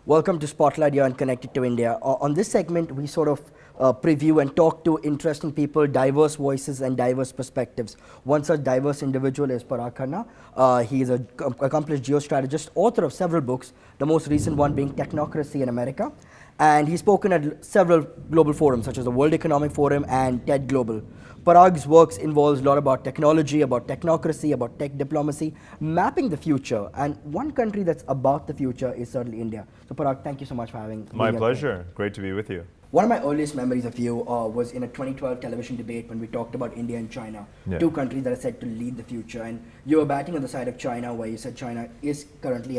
Welcome to Spotlight. You're on Connected to India. On this segment, we sort of preview and talk to interesting people, diverse voices and diverse perspectives. One such diverse individual is Parag Khanna. He is an accomplished geostrategist, author of several books, the most recent one being Technocracy in America. And he's spoken at several global forums, such as the World Economic Forum and TED Global. Parag's works involves a lot about technology, about technocracy, about tech diplomacy, mapping the future. And one country that's about the future is certainly India. So Parag, thank you so much for having me. My pleasure. Great to be with you. One of my earliest memories of you was in a 2012 television debate when we talked about India and China, two countries that are said to lead the future. And you were batting on the side of China, where you said China was currently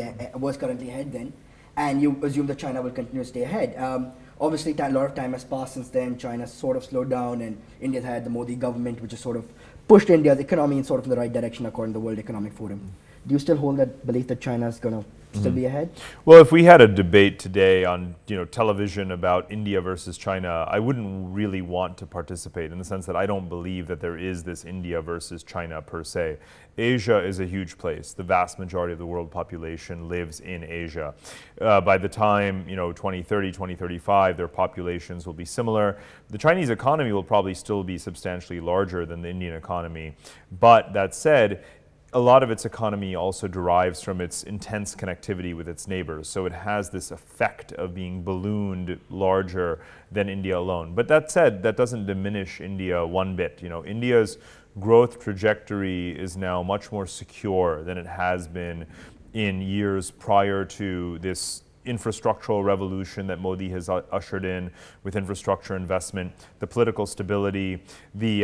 ahead then, and you assume that China will continue to stay ahead. Obviously, a lot of time has passed since then. China's sort of slowed down, and India's had the Modi government, which has sort of pushed India's economy in sort of the right direction, according to the World Economic Forum. Do you still hold that belief that China's going to still be ahead? Well, if we had a debate today on television about India versus China, I wouldn't really want to participate, in the sense that I don't believe that there is this India versus China per se. Asia is a huge place. The vast majority of the world population lives in Asia. By the time 2030, 2035, their populations will be similar. The Chinese economy will probably still be substantially larger than the Indian economy. But that said, a lot of its economy also derives from its intense connectivity with its neighbors. So it has this effect of being ballooned larger than India alone. But that said, that doesn't diminish India one bit. India's growth trajectory is now much more secure than it has been in years prior to this infrastructural revolution that Modi has ushered in with infrastructure investment, the political stability, the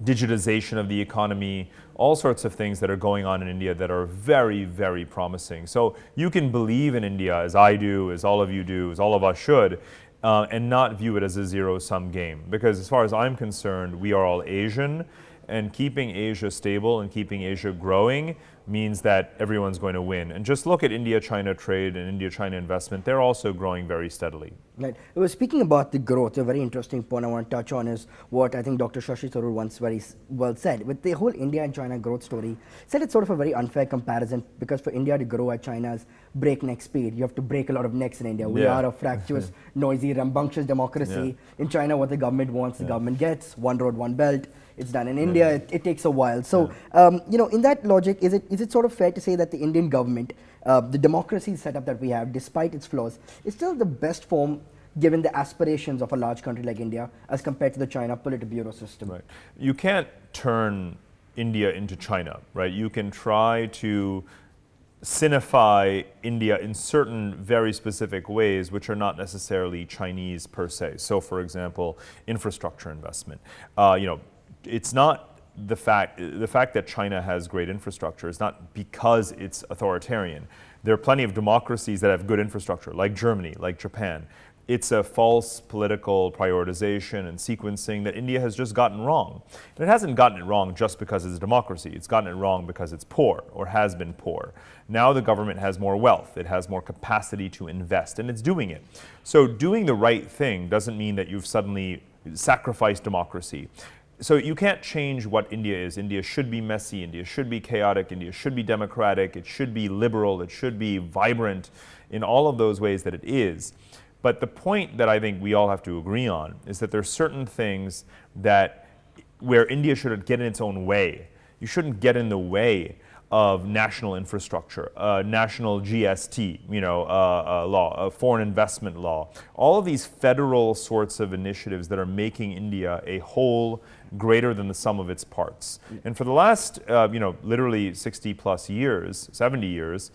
digitization of the economy, all sorts of things that are going on in India that are very, very promising. So you can believe in India, as I do, as all of you do, as all of us should, and not view it as a zero-sum game. Because as far as I'm concerned, we are all Asian, and keeping Asia stable and keeping Asia growing means that everyone's going to win. And just look at India-China trade and India-China investment. They're also growing very steadily. Right. Well, speaking about the growth, a very interesting point I want to touch on is what I think Dr. Shashi Tharoor once very well said. With the whole India and China growth story, said it's sort of a very unfair comparison, because for India to grow at China's breakneck speed, you have to break a lot of necks in India. We are a fractious, noisy, rambunctious democracy. In China, what the government wants, the government gets. One road, one belt. It's done. In India, it takes a while. So, in that logic, is it sort of fair to say that the Indian government, the democracy setup that we have, despite its flaws, is still the best form given the aspirations of a large country like India as compared to the China Politburo system? Right. You can't turn India into China, right? You can try to sinify India in certain very specific ways, which are not necessarily Chinese per se. So, for example, infrastructure investment. It's not the fact that China has great infrastructure is not because it's authoritarian. There are plenty of democracies that have good infrastructure, like Germany, like Japan. It's a false political prioritization and sequencing that India has just gotten wrong. And it hasn't gotten it wrong just because it's a democracy. It's gotten it wrong because it's poor, or has been poor. Now the government has more wealth. It has more capacity to invest, and it's doing it. So doing the right thing doesn't mean that you've suddenly sacrificed democracy. So you can't change what India is. India should be messy, India should be chaotic, India should be democratic, it should be liberal, it should be vibrant in all of those ways that it is. But the point that I think we all have to agree on is that there are certain things where India should get in its own way. You shouldn't get in the way of national infrastructure, national GST, law, a foreign investment law, all of these federal sorts of initiatives that are making India a whole greater than the sum of its parts. And for the last, literally 60 plus years, 70 years,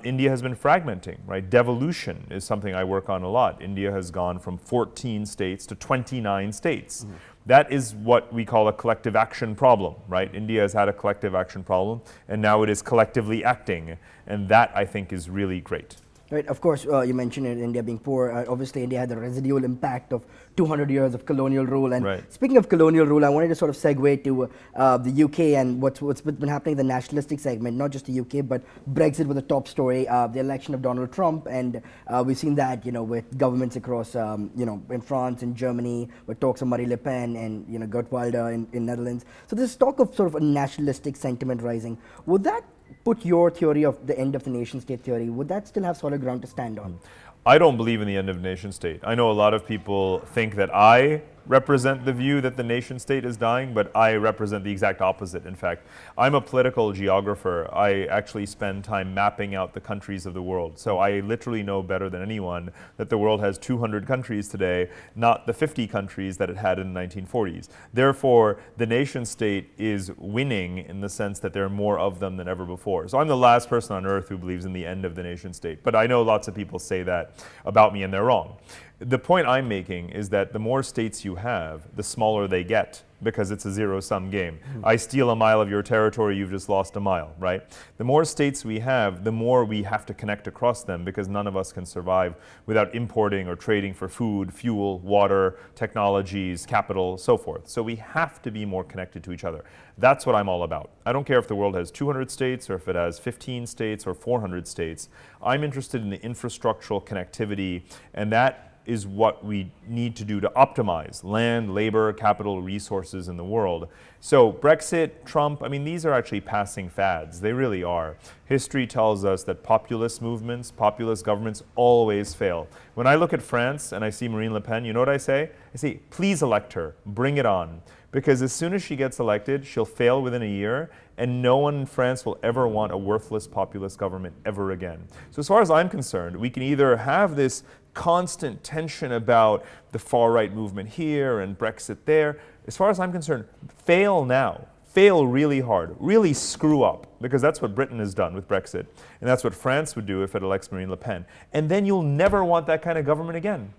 India has been fragmenting, right? Devolution is something I work on a lot. India has gone from 14 states to 29 states. That is what we call a collective action problem, right? India has had a collective action problem, and now it is collectively acting, and that, I think, is really great. Right, of course, you mentioned it, India being poor. Obviously, India had the residual impact of 200 years of colonial rule. And Right. speaking of colonial rule, I wanted to sort of segue to the UK and what's been happening in the nationalistic segment, not just the UK, but Brexit was the top story, the election of Donald Trump. And we've seen that, with governments across, in France and Germany, with talks of Marine Le Pen and, Geert Wilders in Netherlands. So there's talk of sort of a nationalistic sentiment rising. Would that put your theory of the end of the nation state theory, would that still have solid ground to stand on? I don't believe in the end of nation state. I know a lot of people think that I represent the view that the nation state is dying, but I represent the exact opposite, in fact. I'm a political geographer. I actually spend time mapping out the countries of the world. So I literally know better than anyone that the world has 200 countries today, not the 50 countries that it had in the 1940s. Therefore, the nation state is winning in the sense that there are more of them than ever before. So I'm the last person on earth who believes in the end of the nation state. But I know lots of people say that about me, and they're wrong. The point I'm making is that the more states you have, the smaller they get, because it's a zero-sum game. I steal a mile of your territory, you've just lost a mile, right? The more states we have, the more we have to connect across them, because none of us can survive without importing or trading for food, fuel, water, technologies, capital, so forth. So we have to be more connected to each other. That's what I'm all about. I don't care if the world has 200 states or if it has 15 states or 400 states. I'm interested in the infrastructural connectivity, and that is what we need to do to optimize land, labor, capital, resources in the world. So Brexit, Trump, I mean, these are actually passing fads. They really are. History tells us that populist movements, populist governments always fail. When I look at France and I see Marine Le Pen, you know what I say? I say, please elect her, bring it on. Because as soon as she gets elected, she'll fail within a year, and no one in France will ever want a worthless populist government ever again. So as far as I'm concerned, we can either have this constant tension about the far-right movement here and Brexit there. As far as I'm concerned, fail now. Fail really hard. Really screw up, because that's what Britain has done with Brexit. And that's what France would do if it elects Marine Le Pen. And then you'll never want that kind of government again.